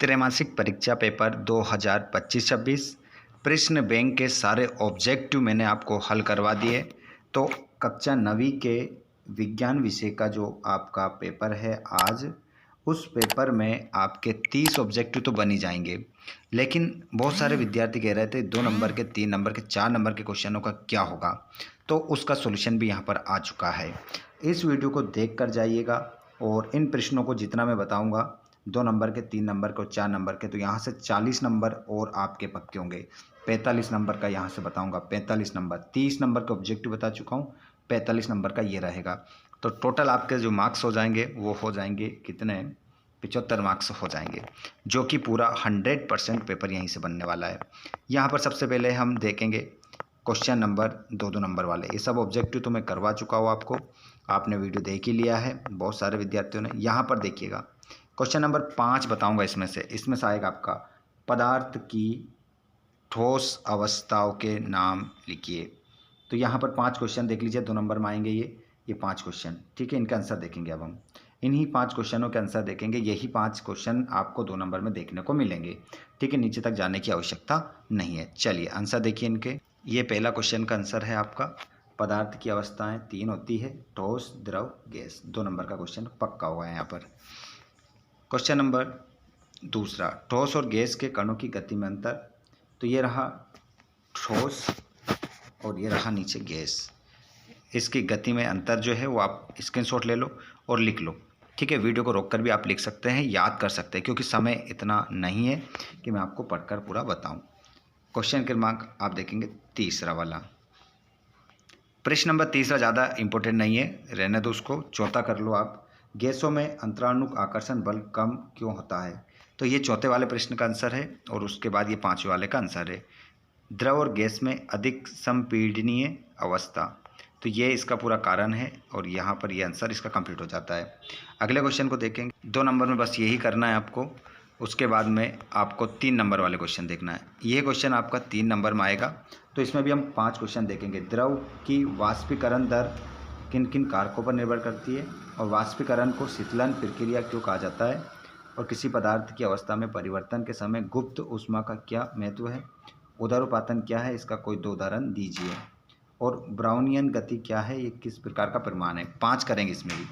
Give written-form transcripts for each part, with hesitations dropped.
त्रैमासिक परीक्षा पेपर 2025-26 प्रश्न बैंक के सारे ऑब्जेक्टिव मैंने आपको हल करवा दिए। तो कक्षा 9वीं के विज्ञान विषय का जो आपका पेपर है आज, उस पेपर में आपके 30 ऑब्जेक्टिव तो बन ही जाएंगे, लेकिन बहुत सारे विद्यार्थी कह रहे थे 2 नंबर के, 3 नंबर के, 4 नंबर के क्वेश्चनों का क्या होगा। तो उसका सॉल्यूशन भी यहाँ पर आ चुका है। इस वीडियो को देख कर जाइएगा और इन प्रश्नों को जितना मैं बताऊँगा 2 नंबर के, 3 नंबर के और 4 नंबर के, तो यहाँ से 40 नंबर और आपके पक्के होंगे। 45 नंबर का यहाँ से बताऊँगा, 45 नंबर, 30 नंबर के ऑब्जेक्टिव बता चुका हूँ, 45 नंबर का ये रहेगा। तो टोटल आपके जो मार्क्स हो जाएंगे वो हो जाएंगे कितने, 75 मार्क्स हो जाएंगे, जो कि पूरा 100% पेपर यहीं से बनने वाला है। यहाँ पर सबसे पहले हम देखेंगे क्वेश्चन नंबर 2 नंबर वाले। ये सब ऑब्जेक्टिव तो मैं करवा चुका हूँ आपको, आपने वीडियो देख ही लिया है बहुत सारे विद्यार्थियों ने। यहाँ पर देखिएगा क्वेश्चन नंबर 5 बताऊंगा। इसमें से आएगा आपका पदार्थ की ठोस अवस्थाओं के नाम लिखिए। तो यहाँ पर 5 क्वेश्चन देख लीजिए, 2 नंबर में आएंगे ये 5 क्वेश्चन, ठीक है। इनका आंसर देखेंगे अब हम, इन्हीं 5 क्वेश्चनों के आंसर देखेंगे। यही 5 क्वेश्चन आपको 2 नंबर में देखने को मिलेंगे, ठीक है। नीचे तक जाने की आवश्यकता नहीं है। चलिए आंसर देखिए इनके। ये पहला क्वेश्चन का आंसर है आपका, पदार्थ की अवस्थाएं 3 होती है, ठोस, द्रव, गैस। 2 नंबर का क्वेश्चन पक्का हुआ है यहाँ पर। क्वेश्चन नंबर 2, ठोस और गैस के कणों की गति में अंतर। तो ये रहा ठोस और ये रहा नीचे गैस। इसकी गति में अंतर जो है वो आप स्क्रीनशॉट ले लो और लिख लो, ठीक है। वीडियो को रोककर भी आप लिख सकते हैं, याद कर सकते हैं, क्योंकि समय इतना नहीं है कि मैं आपको पढ़कर पूरा बताऊं। क्वेश्चन क्रमांक आप देखेंगे 3 वाला। प्रश्न नंबर 3 ज़्यादा इंपॉर्टेंट नहीं है, रहने दो उसको, चौथा कर लो आप। गैसों में अंतराणुक आकर्षण बल कम क्यों होता है। तो ये चौथे वाले प्रश्न का आंसर है और उसके बाद ये 5वें वाले का आंसर है। द्रव और गैस में अधिक संपीड़नीय अवस्था, तो ये इसका पूरा कारण है और यहाँ पर ये आंसर इसका कंप्लीट हो जाता है। अगले क्वेश्चन को देखेंगे। 2 नंबर में बस यही करना है आपको, उसके बाद में आपको 3 नंबर वाले क्वेश्चन देखना है। ये क्वेश्चन आपका 3 नंबर में आएगा। तो इसमें भी हम 5 क्वेश्चन देखेंगे। द्रव की वाष्पीकरण दर किन किन कारकों पर निर्भर करती है, और वाष्पीकरण को शीतलन प्रक्रिया क्यों कहा जाता है, और किसी पदार्थ की अवस्था में परिवर्तन के समय गुप्त ऊष्मा का क्या महत्व है, उदरोपातन क्या है, इसका कोई 2 उदाहरण दीजिए, और ब्राउनियन गति क्या है, ये किस प्रकार का परिमाण है। 5 करेंगे इसमें भी,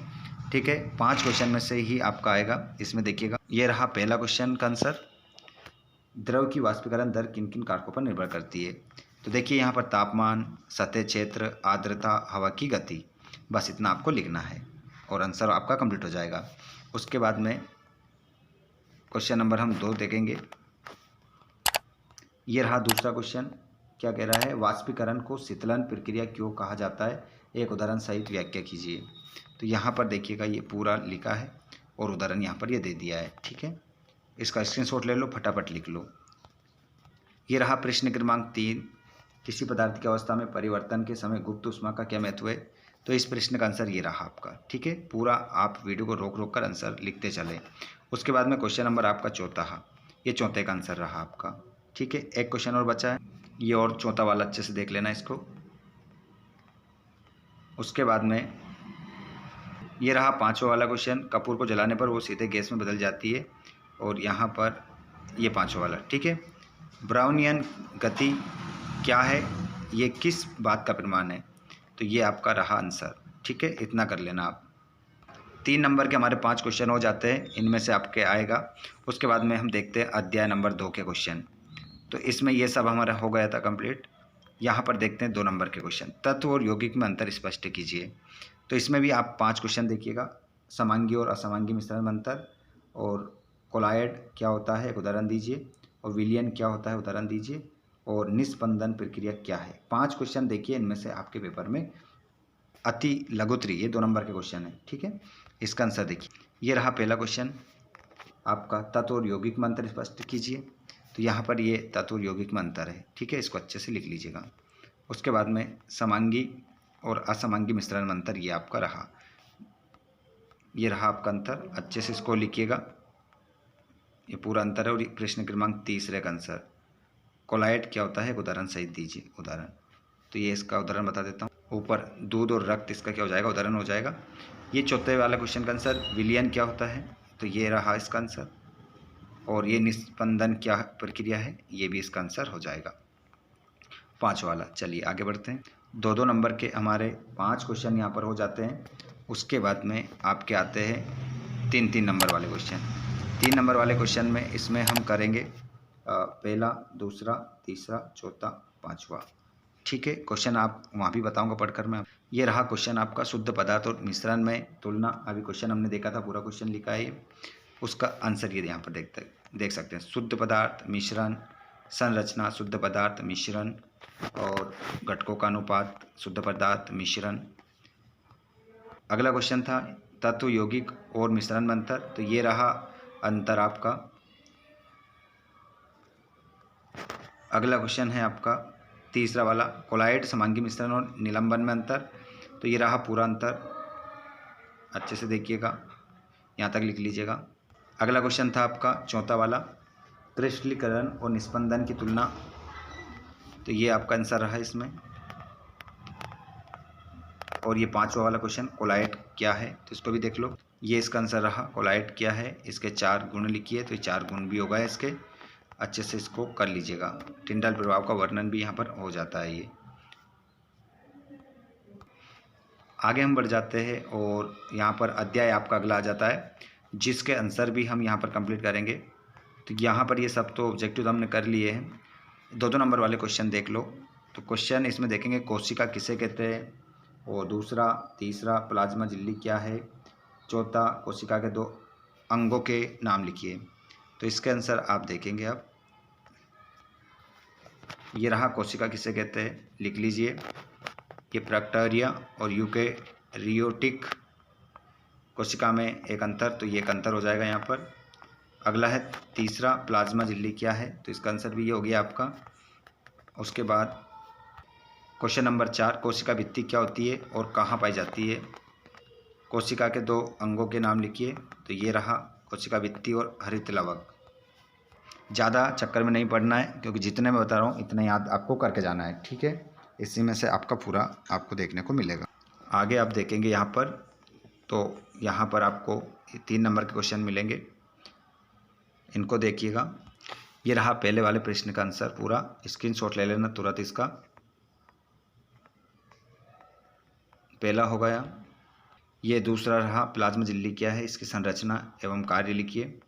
ठीक है। 5 क्वेश्चन में से ही आपका आएगा। इसमें देखिएगा, ये रहा पहला क्वेश्चन का आंसर, द्रव की वाष्पीकरण दर किन किन कारकों पर निर्भर करती है। तो देखिए यहाँ पर तापमान, सतह क्षेत्र, आर्द्रता, हवा की गति, बस इतना आपको लिखना है और आंसर आपका कंप्लीट हो जाएगा। उसके बाद में क्वेश्चन नंबर हम 2 देखेंगे। ये रहा दूसरा क्वेश्चन, क्या कह रहा है, वाष्पीकरण को शीतलन प्रक्रिया क्यों कहा जाता है, एक उदाहरण सहित व्याख्या कीजिए। तो यहाँ पर देखिएगा ये पूरा लिखा है और उदाहरण यहाँ पर ये दे दिया है, ठीक है। इसका स्क्रीनशॉट ले लो, फटाफट लिख लो। ये रहा प्रश्न क्रमांक 3, किसी पदार्थ की अवस्था में परिवर्तन के समय गुप्त ऊष्मा का क्या महत्व है। तो इस प्रश्न का आंसर ये रहा आपका, ठीक है। पूरा आप वीडियो को रोक रोक कर आंसर लिखते चले। उसके बाद में क्वेश्चन नंबर आपका चौथा, ये चौथे का आंसर रहा आपका, ठीक है। एक क्वेश्चन और बचा है, ये और चौथा वाला अच्छे से देख लेना इसको। उसके बाद में ये रहा 5वां वाला क्वेश्चन, कपूर को जलाने पर वो सीधे गैस में बदल जाती है, और यहाँ पर ये 5वां वाला, ठीक है। ब्राउनियन गति क्या है, ये किस बात का प्रमाण है। तो ये आपका रहा आंसर, ठीक है। इतना कर लेना आप। 3 नंबर के हमारे 5 क्वेश्चन हो जाते हैं, इनमें से आपके आएगा। उसके बाद में हम देखते हैं अध्याय नंबर 2 के क्वेश्चन। तो इसमें ये सब हमारा हो गया था कंप्लीट। यहाँ पर देखते हैं 2 नंबर के क्वेश्चन, तत्व और यौगिक में अंतर स्पष्ट कीजिए। तो इसमें भी आप 5 क्वेश्चन देखिएगा। समांगी और असमांगी मिश्रण में अंतर, और कोलायड क्या होता है, एक उदाहरण दीजिए, और विलियन क्या होता है, उदाहरण दीजिए, और निस्पंदन प्रक्रिया क्या है। 5 क्वेश्चन देखिए, इनमें से आपके पेपर में अति लघुत्री, ये 2 नंबर के क्वेश्चन है, ठीक है। इसका आंसर देखिए, ये रहा पहला क्वेश्चन आपका, तत्व और यौगिक में अंतर स्पष्ट कीजिए। तो यहाँ पर ये तत्व और यौगिक में अंतर है, ठीक है, इसको अच्छे से लिख लीजिएगा। उसके बाद में समांगी और असमांगी मिश्रण में अंतर, ये आपका रहा, ये रहा आपका अंतर, अच्छे से इसको लिखिएगा, ये पूरा अंतर है। और प्रश्न क्रमांक 3 का आंसर, कोलायड क्या होता है, एक उदाहरण सहित दीजिए, उदाहरण। तो ये इसका उदाहरण बता देता हूँ, ऊपर दूध और रक्त, इसका क्या हो जाएगा, उदाहरण हो जाएगा। ये चौथे वाला क्वेश्चन का आंसर, विलियन क्या होता है, तो ये रहा इसका आंसर। और ये निस्पंदन क्या प्रक्रिया है, ये भी इसका आंसर हो जाएगा 5 वाला। चलिए आगे बढ़ते हैं। 2-2 नंबर के हमारे 5 क्वेश्चन यहाँ पर हो जाते हैं। उसके बाद में आपके आते हैं 3-3 नंबर वाले क्वेश्चन। 3 नंबर वाले क्वेश्चन में इसमें हम करेंगे पहला, दूसरा, तीसरा, चौथा, 5वां। ठीक है, क्वेश्चन आप वहाँ भी बताऊंगा पढ़कर मैं। ये रहा क्वेश्चन आपका, शुद्ध पदार्थ और मिश्रण में तुलना। अभी क्वेश्चन हमने देखा था, पूरा क्वेश्चन लिखा है, उसका आंसर ये यहाँ पर देख सकते हैं। शुद्ध पदार्थ, मिश्रण, संरचना, शुद्ध पदार्थ, मिश्रण और घटकों का अनुपात, शुद्ध पदार्थ, मिश्रण। अगला क्वेश्चन था तत्व, यौगिक और मिश्रण में अंतर। तो ये रहा अंतर आपका। अगला क्वेश्चन है आपका तीसरा वाला, कोलाइड, समांगी मिश्रण और निलंबन में अंतर। तो ये रहा पूरा अंतर, अच्छे से देखिएगा, यहाँ तक लिख लीजिएगा। अगला क्वेश्चन था आपका चौथा वाला, क्रिस्टलीकरण और निस्पंदन की तुलना। तो ये आपका आंसर रहा इसमें। और ये 5वां वाला क्वेश्चन, कोलाइड क्या है, तो इसको भी देख लो। ये इसका आंसर रहा, कोलाइड क्या है, इसके 4 गुण लिखिए। तो ये 4 गुण भी होगा इसके, अच्छे से इसको कर लीजिएगा। टिंडल प्रभाव का वर्णन भी यहाँ पर हो जाता है। ये आगे हम बढ़ जाते हैं और यहाँ पर अध्याय आपका अगला आ जाता है, जिसके आंसर भी हम यहाँ पर कंप्लीट करेंगे। तो यहाँ पर ये सब तो ऑब्जेक्टिव हमने कर लिए हैं। 2-2 नंबर वाले क्वेश्चन देख लो। तो क्वेश्चन इसमें देखेंगे, कोशिका किसे कहते हैं, और दूसरा, तीसरा, प्लाज्मा झिल्ली क्या है, चौथा, कोशिका के 2 अंगों के नाम लिखिए। तो इसके आंसर आप देखेंगे। अब ये रहा, कोशिका किसे कहते हैं, लिख लीजिए। ये बैक्टीरिया और यूकेरियोटिक कोशिका में एक अंतर, तो ये एक अंतर हो जाएगा यहाँ पर। अगला है तीसरा, प्लाज्मा झिल्ली क्या है, तो इसका आंसर भी ये हो गया आपका। उसके बाद क्वेश्चन नंबर 4, कोशिका भित्ति क्या होती है और कहाँ पाई जाती है, कोशिका के 2 अंगों के नाम लिखिए। तो ये रहा कोशिका भित्ति और हरित लवक। ज़्यादा चक्कर में नहीं पड़ना है, क्योंकि जितने मैं बता रहा हूँ इतने याद आपको करके जाना है। ठीक है, इसी में से आपका पूरा आपको देखने को मिलेगा। आगे आप देखेंगे यहाँ पर, तो यहाँ पर आपको 3 नंबर के क्वेश्चन मिलेंगे, इनको देखिएगा। ये रहा पहले वाले प्रश्न का आंसर पूरा, स्क्रीनशॉट ले लेना तुरंत इसका। पहला हो गया। ये दूसरा रहा, प्लाज्मा झिल्ली क्या है, इसकी संरचना एवं कार्य लिखिए।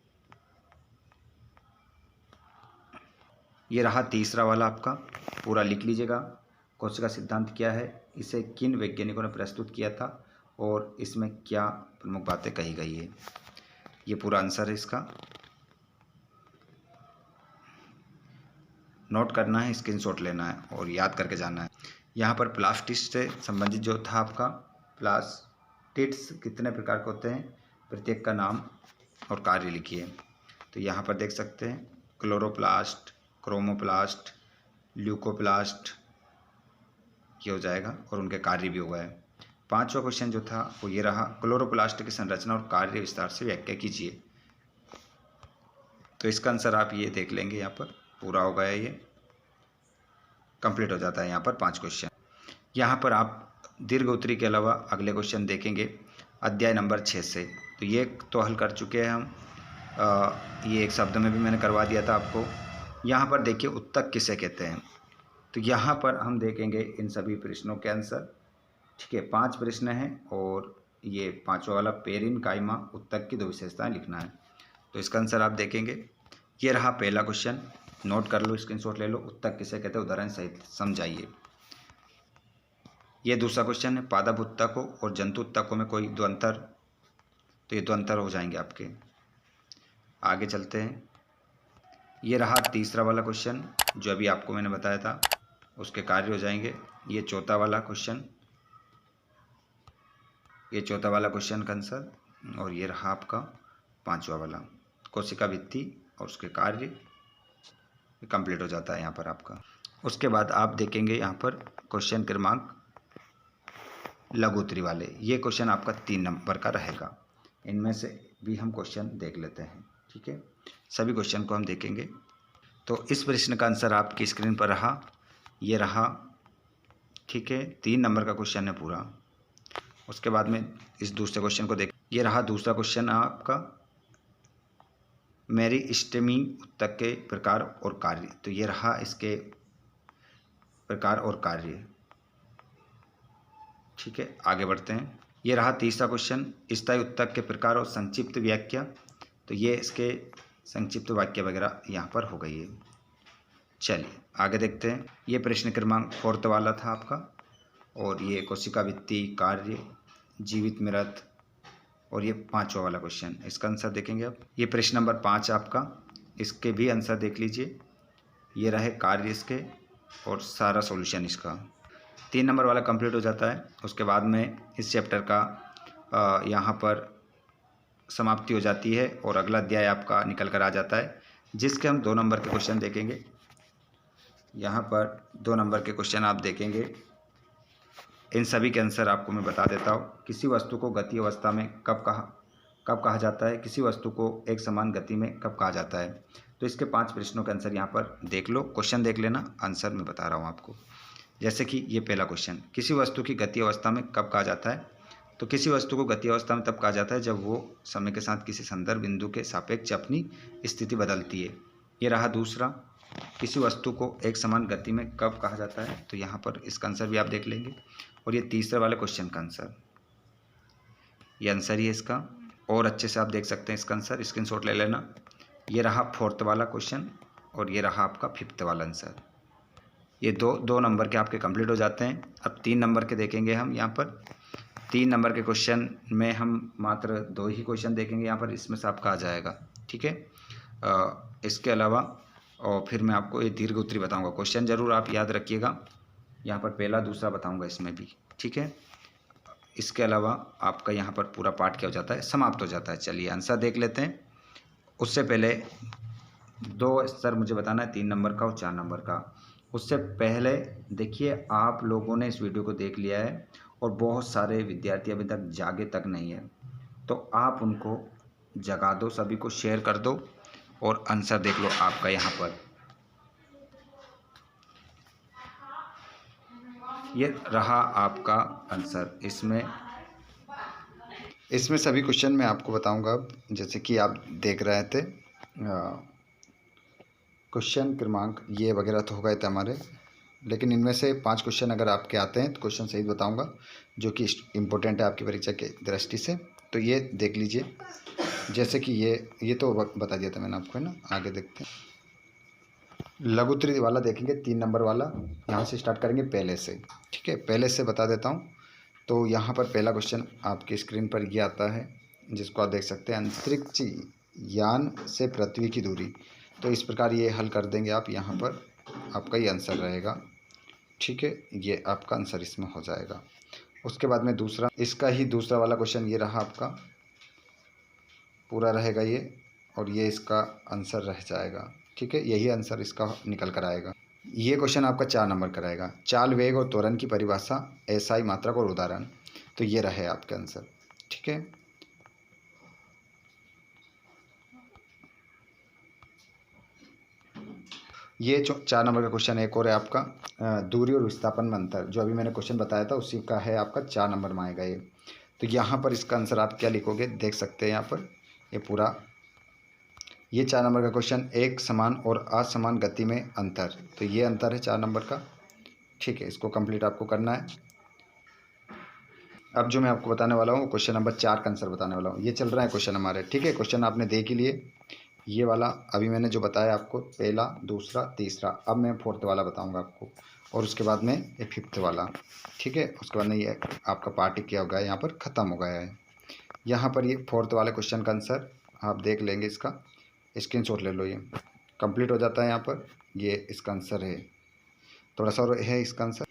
ये रहा तीसरा वाला आपका, पूरा लिख लीजिएगा। कोशिका सिद्धांत क्या है, इसे किन वैज्ञानिकों ने प्रस्तुत किया था और इसमें क्या प्रमुख बातें कही गई है, ये पूरा आंसर है इसका। नोट करना है, स्क्रीनशॉट लेना है और याद करके जाना है। यहाँ पर प्लास्टिड्स से संबंधित जो था आपका, प्लास्टिड्स कितने प्रकार के होते हैं, प्रत्येक का नाम और कार्य लिखिए। तो यहाँ पर देख सकते हैं, क्लोरोप्लास्ट, क्रोमोप्लास्ट, ल्यूकोप्लास्ट, ये हो जाएगा और उनके कार्य भी हो गए। 5वां क्वेश्चन जो था वो ये रहा, क्लोरोप्लास्ट की संरचना और कार्य विस्तार से व्याख्या कीजिए। तो इसका आंसर आप ये देख लेंगे, यहाँ पर पूरा हो गया, ये कंप्लीट हो जाता है यहाँ पर 5 क्वेश्चन। यहाँ पर आप दीर्घ उत्तरी के अलावा अगले क्वेश्चन देखेंगे अध्याय नंबर 6 से। तो ये तो हल कर चुके हैं हम, ये एक शब्द में भी मैंने करवा दिया था आपको। यहाँ पर देखिए, उत्तक किसे कहते हैं। तो यहाँ पर हम देखेंगे इन सभी प्रश्नों के आंसर। ठीक है, 5 प्रश्न हैं और ये 5वां वाला, पेरिन काइमा उत्तक की 2 विशेषताएं लिखना है। तो इसका आंसर आप देखेंगे। ये रहा पहला क्वेश्चन, नोट कर लो, स्क्रीनशॉट ले लो। उत्तक किसे कहते हैं, उदाहरण सहित समझाइए। ये दूसरा क्वेश्चन है, पादप उत्तकों और जंतु उत्तकों में कोई 2 अंतर। तो ये 2 अंतर हो जाएंगे आपके। आगे चलते हैं। ये रहा तीसरा वाला क्वेश्चन, जो अभी आपको मैंने बताया था, उसके कार्य हो जाएंगे। ये चौथा वाला क्वेश्चन, ये चौथा वाला क्वेश्चन का आंसर। और ये रहा आपका 5वां वाला, कोशिका भित्ति और उसके कार्य, कंप्लीट हो जाता है यहाँ पर आपका। उसके बाद आप देखेंगे यहाँ पर क्वेश्चन क्रमांक लघु उत्तरी वाले। ये क्वेश्चन आपका 3 नंबर का रहेगा। इनमें से भी हम क्वेश्चन देख लेते हैं। ठीक है, सभी क्वेश्चन को हम देखेंगे। तो इस प्रश्न का आंसर आपकी स्क्रीन पर रहा, ये रहा। ठीक है, 3 नंबर का क्वेश्चन है पूरा। उसके बाद में इस दूसरे क्वेश्चन को देख, ये रहा दूसरा क्वेश्चन आपका, मेरिस्टेमी उत्तक के प्रकार और कार्य। तो ये रहा इसके प्रकार और कार्य। ठीक है, आगे बढ़ते हैं। ये रहा तीसरा क्वेश्चन, स्थायी उत्तक के प्रकार और संक्षिप्त व्याख्या। तो ये इसके संक्षिप्त वाक्य वगैरह यहाँ पर हो गई है। चलिए आगे देखते हैं। ये प्रश्न क्रमांक 4 वाला था आपका, और ये कोशिका वित्तीय कार्य, जीवित मृत, और ये 5वां वाला क्वेश्चन, इसका आंसर देखेंगे अब। ये प्रश्न नंबर 5 आपका, इसके भी आंसर देख लीजिए। ये रहे कार्य इसके और सारा सॉल्यूशन इसका। 3 नंबर वाला कंप्लीट हो जाता है। उसके बाद में इस चैप्टर का यहाँ पर समाप्ति हो जाती है और अगला अध्याय आपका निकल कर आ जाता है, जिसके हम 2 नंबर के क्वेश्चन देखेंगे। यहाँ पर 2 नंबर के क्वेश्चन आप देखेंगे। इन सभी के आंसर आपको मैं बता देता हूँ। किसी वस्तु को गति अवस्था में कब कहा जाता है, किसी वस्तु को एक समान गति में कब कहा जाता है। तो इसके 5 प्रश्नों के आंसर यहाँ पर देख लो, क्वेश्चन देख लेना, आंसर मैं बता रहा हूँ आपको। जैसे कि ये पहला क्वेश्चन, किसी वस्तु की गति अवस्था में कब कहा जाता है। तो किसी वस्तु को गति अवस्था में तब कहा जाता है जब वो समय के साथ किसी संदर्भ बिंदु के सापेक्ष अपनी स्थिति बदलती है। ये रहा दूसरा, किसी वस्तु को एक समान गति में कब कहा जाता है। तो यहाँ पर इसका आंसर भी आप देख लेंगे। और ये तीसरे वाले क्वेश्चन का आंसर, ये आंसर ही है इसका, और अच्छे से आप देख सकते हैं इसका आंसर, स्क्रीनशॉट ले लेना। ये रहा 4 वाला क्वेश्चन और ये रहा आपका 5 वाला आंसर। ये दो नंबर के आपके कंप्लीट हो जाते हैं। अब 3 नंबर के देखेंगे हम। यहाँ पर 3 नंबर के क्वेश्चन में हम मात्र 2 ही क्वेश्चन देखेंगे यहाँ पर, इसमें से आपका आ जाएगा। ठीक है, इसके अलावा और फिर मैं आपको ये दीर्घ उत्तरी बताऊँगा। क्वेश्चन ज़रूर आप याद रखिएगा, यहाँ पर पहला दूसरा बताऊँगा इसमें भी। ठीक है, इसके अलावा आपका यहाँ पर पूरा पाठ क्या हो जाता है, समाप्त हो जाता है। चलिए आंसर देख लेते हैं। उससे पहले 2 स्तर मुझे बताना है, 3 नंबर का और 4 नंबर का। उससे पहले देखिए, आप लोगों ने इस वीडियो को देख लिया है और बहुत सारे विद्यार्थी अभी तक जागे तक नहीं है, तो आप उनको जगा दो, सभी को शेयर कर दो और आंसर देख लो आपका यहाँ पर। ये रहा आपका आंसर। इसमें सभी क्वेश्चन मैं आपको बताऊंगा अब, जैसे कि आप देख रहे थे क्वेश्चन क्रमांक ये वगैरह तो हो गए थे हमारे, लेकिन इनमें से 5 क्वेश्चन अगर आपके आते हैं तो क्वेश्चन सही बताऊंगा, जो कि इम्पोर्टेंट है आपकी परीक्षा के दृष्टि से। तो ये देख लीजिए, जैसे कि ये तो बता दिया था मैंने आपको, है ना। आगे देखते हैं, लघुत्तरी वाला देखेंगे, 3 नंबर वाला। यहाँ से स्टार्ट करेंगे पहले से। ठीक है, पहले से बता देता हूँ। तो यहाँ पर पहला क्वेश्चन आपकी स्क्रीन पर ये आता है, जिसको आप देख सकते हैं, अंतरिक्ष यान से पृथ्वी की दूरी। तो इस प्रकार ये हल कर देंगे आप, यहाँ पर आपका ये आंसर रहेगा। ठीक है, ये आपका आंसर इसमें हो जाएगा। उसके बाद में दूसरा, इसका ही दूसरा वाला क्वेश्चन ये रहा आपका, पूरा रहेगा ये, और ये इसका आंसर रह जाएगा। ठीक है, यही आंसर इसका निकल कर आएगा। ये क्वेश्चन आपका 4 नंबर का रहेगा, चाल, वेग और त्वरण की परिभाषा, एसआई मात्रक और उदाहरण। तो ये रहे आपके आंसर। ठीक है, ये 4 नंबर का क्वेश्चन एक और है आपका, दूरी और विस्थापन में अंतर, जो अभी मैंने क्वेश्चन बताया था उसी का है आपका, 4 नंबर में आएगा ये। तो यहाँ पर इसका आंसर आप क्या लिखोगे, देख सकते हैं यहाँ पर ये पूरा। ये 4 नंबर का क्वेश्चन, एक समान और असमान गति में अंतर। तो ये अंतर है 4 नंबर का। ठीक है, इसको कंप्लीट आपको करना है। अब जो मैं आपको बताने वाला हूँ क्वेश्चन नंबर 4 का आंसर बताने वाला हूँ। ये चल रहा है क्वेश्चन हमारे। ठीक है, क्वेश्चन आपने देख ही लिए। ये वाला अभी मैंने जो बताया आपको, पहला, दूसरा, तीसरा। अब मैं 4th वाला बताऊँगा आपको, और उसके बाद में ये 5th वाला। ठीक है, उसके बाद में ये आपका पार्ट क्या हो गया, यहाँ पर ख़त्म हो गया है। यहाँ पर ये 4th वाले क्वेश्चन का आंसर आप देख लेंगे, इसका स्क्रीनशॉट ले लो। ये कंप्लीट हो जाता है यहाँ पर, ये इसका आंसर है। थोड़ा सा और है इसका आंसर,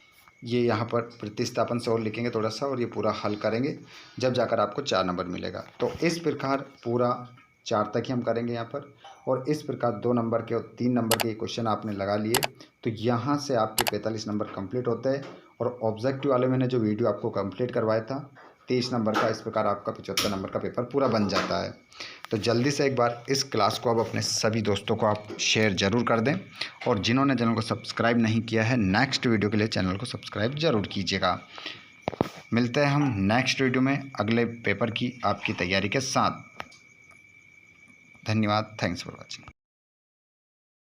ये यहाँ पर प्रतिस्थापन से और लिखेंगे थोड़ा सा, और ये पूरा हल करेंगे, जब जाकर आपको 4 नंबर मिलेगा। तो इस प्रकार पूरा 4 तक ही हम करेंगे यहाँ पर, और इस प्रकार 2 नंबर के और 3 नंबर के क्वेश्चन आपने लगा लिए, तो यहाँ से आपके 45 नंबर कंप्लीट होते हैं। और ऑब्जेक्टिव वाले मैंने जो वीडियो आपको कंप्लीट करवाया था 30 नंबर का, इस प्रकार आपका 75 नंबर का पेपर पूरा बन जाता है। तो जल्दी से एक बार इस क्लास को अब अपने सभी दोस्तों को आप शेयर ज़रूर कर दें, और जिन्होंने चैनल को सब्सक्राइब नहीं किया है, नेक्स्ट वीडियो के लिए चैनल को सब्सक्राइब ज़रूर कीजिएगा। मिलते हैं हम नेक्स्ट वीडियो में अगले पेपर की आपकी तैयारी के साथ। धन्यवाद। Thanks for watching.